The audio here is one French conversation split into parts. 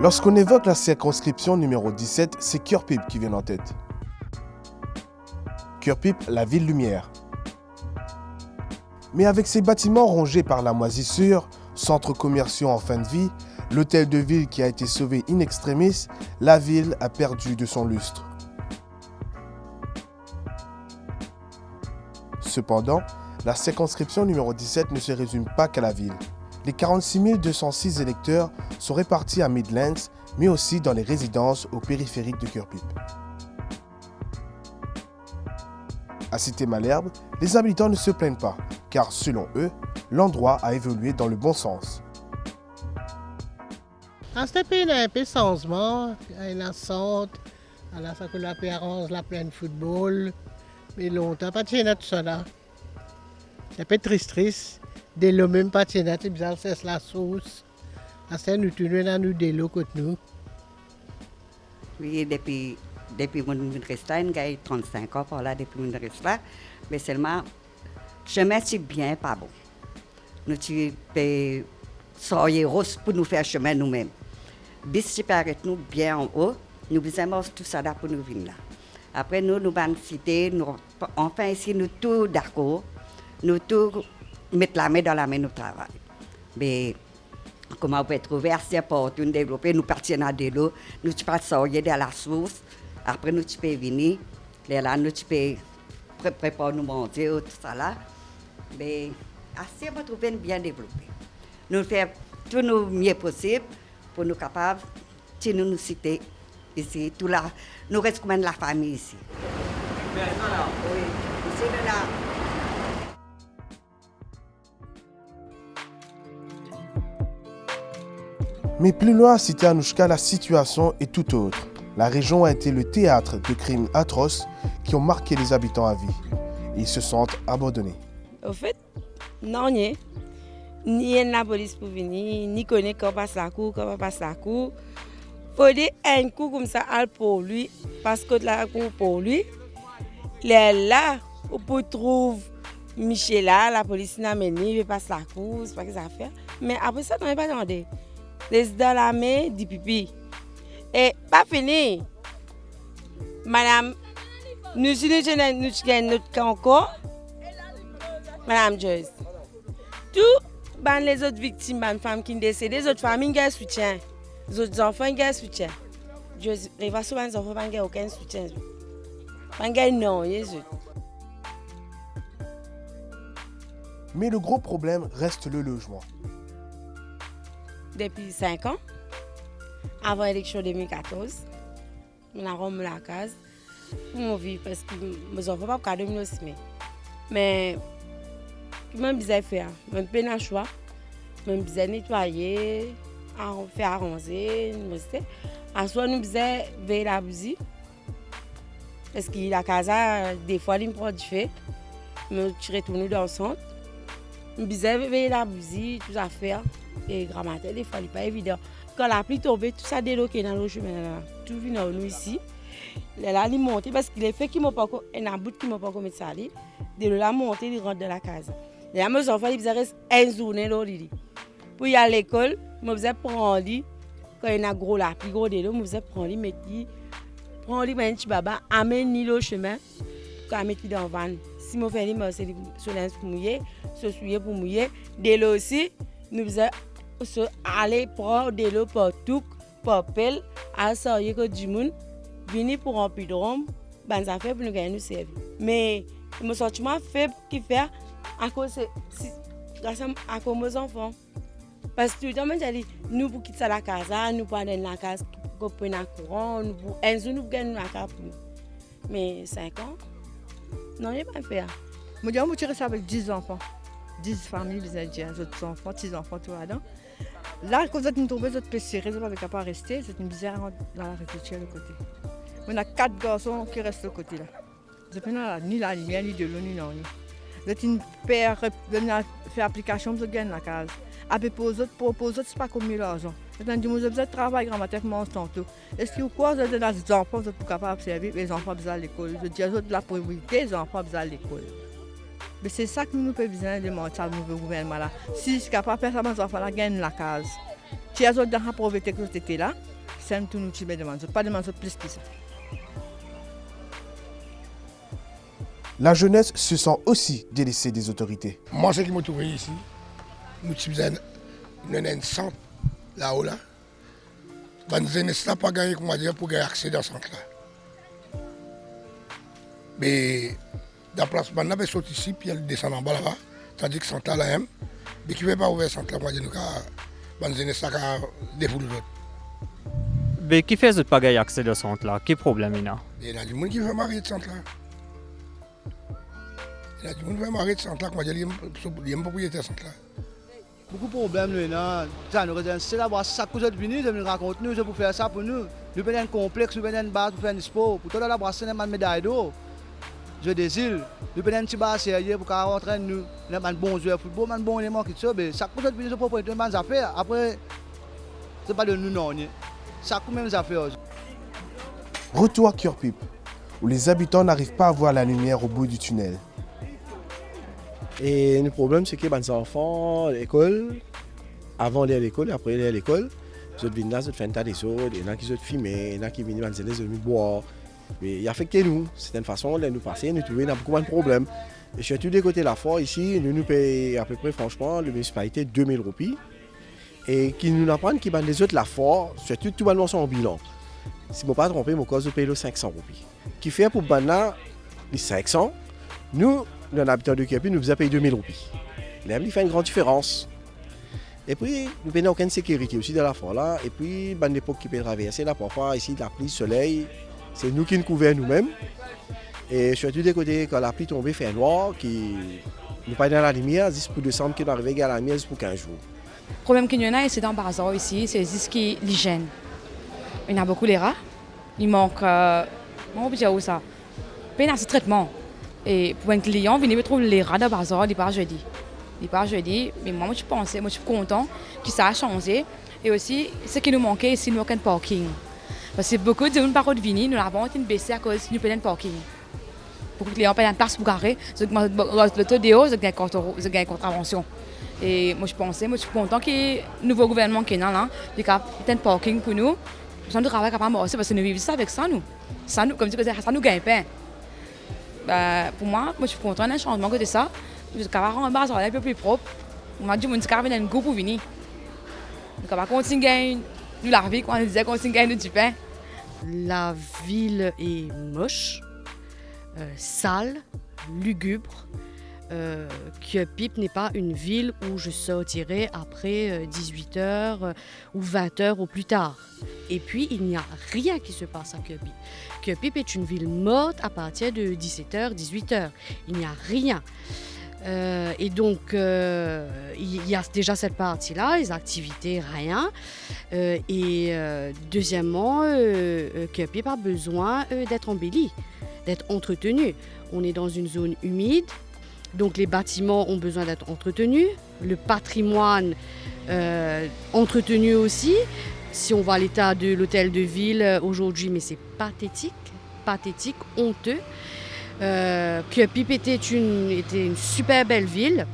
Lorsqu'on évoque la circonscription numéro 17, c'est Cœur Pipe qui vient en tête. Cœur Pipe, la ville lumière. Mais avec ses bâtiments rongés par la moisissure, centres commerciaux en fin de vie, l'hôtel de ville qui a été sauvé in extremis, la ville a perdu de son lustre. Cependant, la circonscription numéro 17 ne se résume pas qu'à la ville. Les 46 206 électeurs sont répartis à Midlands, mais aussi dans les résidences au périphérique de Cœur Pipe. À Cité-Malherbe, les habitants ne se plaignent pas, car selon eux, l'endroit a évolué dans le bon sens. À ce pays, il y a un peu de changement. Il y a un centre, il y a ça que la arrange la pleine football. Mais longtemps, pas de tout ça là. C'est un peu triste. Dès le même pas de c'est bizarre, c'est la sauce. À nous tournons dans nous des lots côté nous. Oui, depuis mon reste là, j'ai 35 ans par là, depuis mon reste là. Mais seulement, chemin c'est bien pas bon. Nous tu peux sortir rose pour nous faire chemin nous-mêmes. Bis tu peux arrêter nous bien en haut, nous besoin tout ça là pour nous venir là. Après nous allons citer, enfin ici nous tous d'accord, nous tous mettre la main dans la main nous travail. Mais comment on peut trouver assez pour nous développer, nous partir dans des lots, nous tu peux sortir de la source. Après, nous tu peux venir, là, nous tu peux préparer nous manger, tout ça là. Mais assez, on trouve bien développé. Nous faisons tout le mieux possible pour nous capables de nous citer ici. Tout là, nous restons comme la famille ici. Oui, ici, là. Mais plus loin à Cité Anouchka, la situation est tout autre. La région a été le théâtre de crimes atroces qui ont marqué les habitants à vie. Ils se sentent abandonnés. Au fait, non, ni la police pour venir, ni connaître quand passe la cour, quand passe la cour. Il faut dire un coup comme ça pour lui, parce que la cour pour lui. Là, on peut trouver Michel là, la police n'a mené, il passe la cour, c'est pas que ça fait. Mais après ça, on n'est pas demandé. Les dans la main, du pipi. Et pas fini. Madame, nous avons notre cas encore. Madame Joyce. Tous les autres victimes, les femmes qui sont décédées, les autres familles ont soutien. Les autres enfants ont soutien. Les enfants n'ont aucun soutien. Non, Mais le gros problème reste le logement. Depuis 5 ans, avant l'élection 2014, je rentre la case pour mon vie parce que mes enfants ne peuvent pas dormir aussi. Mais je suis besoin de faire, je suis besoin de choix, je suis besoin de nettoyer, faire arranger, à soi nous besoin de veiller la bougie parce que la casa des fois il me prend du feu, je retourne dans le centre, je besoin de veiller la bougie, tout à faire et grammaire des fois il n'est pas évident. Quand la pluie tombe, tout ça déloqué dans le chemin, tout vient dans nous ici. Là, il monte parce qu'il est fait qu'il m'a pas un bout qui m'a pas mettre ça ali. De là monter, il rentre dans la case. Là mes enfants ils reste une journée là pour y aller à l'école, moi faisais prendre lui quand il y a gros la pluie gros de l'eau, moi faisais prendre lui mettre lui prendre lui un petit baba amène lui le chemin pour mettre lui dans van. Si moi fais lui c'est sur linge pour mouiller, se souiller pour mouiller, de l'eau aussi nous faisait aller prendre de l'eau partout, pour pelle, à sortir que du monde, venir pour remplir de rhum, ben ça fait pour nous gagner nous servir. Mais le sentiment faible qui fait à cause grâce à mes enfants. Parce que tout le temps, je dis, nous pour quitter la casa, nous pour aller dans la casa pour prendre un courant, nous pour un jour nous gagnons la casa pour nous. Mais 5 ans, non, je ne pas faire. Moi, je suis avec 10 enfants. 10 familles, les autres enfants, 6 enfants, tout là-dedans. Là, quand vous êtes trouvés, vous êtes plus serrés, vous n'avez pas rester, c'est une misère dans la réflexion de l'autre côté. On a 4 garçons qui restent de l'autre côté. Vous n'avez ni la lumière, ni de l'eau, ni non. Vous êtes une paire, vous avez fait application, vous gagnez la case. Après, pour les autres, ce n'est pas comme l'argent. Vous avez besoin de travail, grammaire, tantôt. Est-ce que vous avez des enfants, vous êtes capables de servir, les enfants besoin à l'école. Je dis aux autres de la priorité, les enfants besoin à l'école. Mais c'est ça que nous avons besoin de demander à nouveau gouvernement. Si c'est capable de faire ça, les enfants gagnent la case. Si les autres dans la pauvreté que vous étiez là, c'est un tout nous qui demande, pas demander plus que ça. La jeunesse se sent aussi délaissée des autorités. Moi, ce qui m'a trouvé ici, nous avons un centre là-haut. Là. La jeunesse n'a pas gagné pour gagner accès dans ce centre-là. Mais la place, on a sorti ici, puis elle descend en bas là-bas. C'est-à-dire que le centre là, mais qui ne veut pas ouvrir le centre là, la jeunesse a défouler l'autre. Mais qui fait pas gagner accès à ce centre-là? Quel problème il y a? Il y a du monde qui veut marier de centre là. Il y a du monde qui veut marier de centre là, il y a une propriété de centre là. Beaucoup de problèmes là, ça nous réserve, c'est là-bas, ça que vous êtes venus, de nous raconter, nous, pour faire ça pour nous. Nous venons un complexe, nous venons une base pour faire un sport, pour tout là-bas, c'est une médaille d'eau. Je désire, nous venons un petit bar sérieux pour qu'on entraîne nous, nous avons un bon joueur de football, un bon élément qui ça, mais ça que vous êtes venus, c'est pour faire une bonne affaire. Après, c'est pas de nous non, ça que même affaires. Retour à Cœur-Pipe, où les habitants n'arrivent pas à voir la lumière au bout du tunnel. Et le problème, c'est que les enfants à l'école, avant d'aller à l'école et après d'aller à l'école, ils viennent là, ils font un tas de choses, il y en a qui se filment, il y en a qui viennent boire. Mais il affecte nous. C'est une façon de nous passer, nous trouver beaucoup de problèmes. Et surtout des côtés de la foire, ici, nous payons à peu près, franchement, la municipalité 2000 roupies. Et qui nous apprennent qu'ils les autres la foire, surtout tout le monde sont en bilan. Si je ne me pas trompé, mon cause de payer 500 roupies. Qui fait pour Banna, les 500, nous, les habitants de Cœur-Pipe, nous faisons payer 2000 roupies. Là, il fait une grande différence. Et puis, nous n'avons aucune sécurité aussi de la foire là. Et puis, à l'époque qui peut traverser là, parfois, ici, la pluie, le soleil, c'est nous qui nous couvrons nous-mêmes. Et surtout des côtés, quand la pluie tombe, fait noir, qui nous pas dans la lumière, juste pour descendre, qui nous arrive à la lumière juste pour 15 jours. Le problème qu'il y en a, c'est dans le bazar ici, c'est juste l'hygiène. Il y a beaucoup de rats. Il manque, on peut dire où ça, il y a ce traitement. Et pour un client, venir trouver les rats dans le bazar, il part jeudi. Il part jeudi, mais moi je pensais, moi je suis content que ça a changé. Et aussi, ce qui nous manquait ici, nous manque un parking. Parce que beaucoup de gens par contre venir, nous l'avons baissé à cause du plein de parking. Pour que les clients aient une place pour garer, le taux de haut, c'est une contravention. Et moi je pensais, moi je suis content que le nouveau gouvernement qui est là, il y a un parking pour nous. Nous de travail capable aussi parce que nous vivons ça avec ça nous. Ça nous, comme tu dis, ça nous gagne pas. Pour moi je suis content d'un changement côté ça. Je suis capable de rendre un bazar un peu plus propre. On m'a dit que je suis capable de goût pour venir. Je suis capable de continuer nous la vie, quand on disait qu'on continue du pain. La ville est moche, sale, lugubre. Cœur-Pipe n'est pas une ville où je sortirai après 18h ou 20h au plus tard. Et puis, il n'y a rien qui se passe à Cœur-Pipe. Cœur-Pipe est une ville morte à partir de 17h, 18h. Il n'y a rien. Et donc, il y a déjà cette partie-là, les activités, rien. Deuxièmement, Cœur-Pipe a besoin d'être embelli, d'être entretenu. On est dans une zone humide. Donc les bâtiments ont besoin d'être entretenus, le patrimoine entretenu aussi. Si on voit l'état de l'hôtel de ville aujourd'hui, mais c'est pathétique, honteux. Cœur-Pipe était une super belle ville.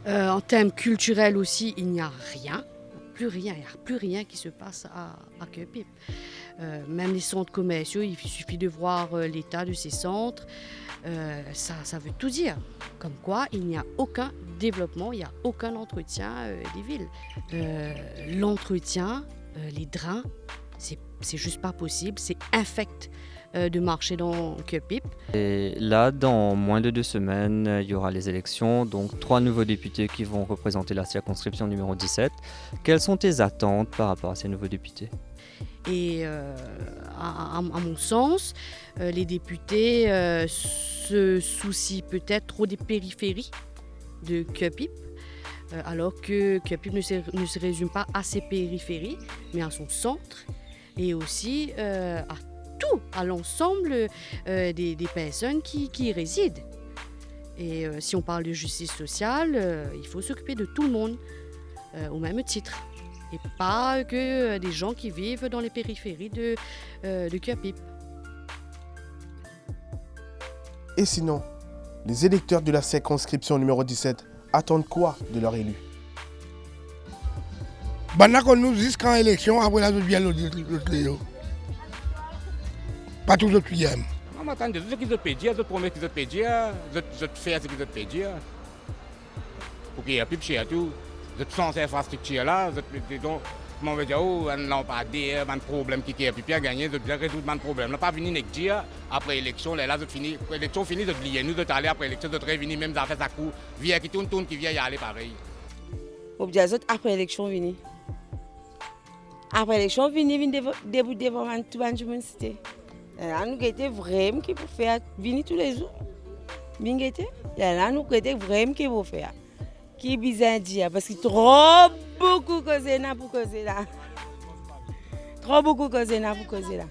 En termes culturels aussi, il n'y a rien. Il n'y a plus rien qui se passe à Cœur-Pipe. Même les centres commerciaux, il suffit de voir l'état de ces centres. Ça veut tout dire. Comme quoi, il n'y a aucun développement, il n'y a aucun entretien des villes. L'entretien, les drains, c'est juste pas possible, c'est infect de marcher dans Cœur-Pipe. Et là, dans moins de 2 semaines, il y aura les élections, donc 3 nouveaux députés qui vont représenter la circonscription numéro 17. Quelles sont tes attentes par rapport à ces nouveaux députés ? Et à mon sens, les députés se soucient peut-être trop des périphéries de Cœur-Pipe, alors que Cœur-Pipe ne se résume pas à ses périphéries, mais à son centre et aussi à l'ensemble des personnes qui y résident. Et si on parle de justice sociale, il faut s'occuper de tout le monde au même titre. Et pas que des gens qui vivent dans les périphéries de Cœur-Pipe. Et sinon, les électeurs de la circonscription numéro 17 attendent quoi de leur élu? Maintenant qu'on nous dit qu'en élection, après la, bien l'autre. Pas tous les autres qui aiment. On m'attend de ce qu'ils ont payé, de promesses qu'ils ont payé, de faire ce qu'ils ont payé. Pour qu'il y ait plus cher tout. De sans infrastructure là, donc, on veut dire, oh, non, pas des problèmes qui est plus à gagner, de résoudre les problèmes. On n'a pas fini de dire, après l'élection, là, de finir, l'élection finie, de lier, nous, de aller après l'élection, de revenir, même dans fait sa cour, vient qui tourne, qui vient y aller pareil. Au bien, après l'élection, vini. Après l'élection, vini debout devant tout le monde. Là, nous étions vraiment qui pour faire, vini tous les jours. Bien été. Là, nous étions vraiment qui pour faire. Qui est bizarre dire parce que trop beaucoup causer là pour causer là. Trop beaucoup causer là pour causer là.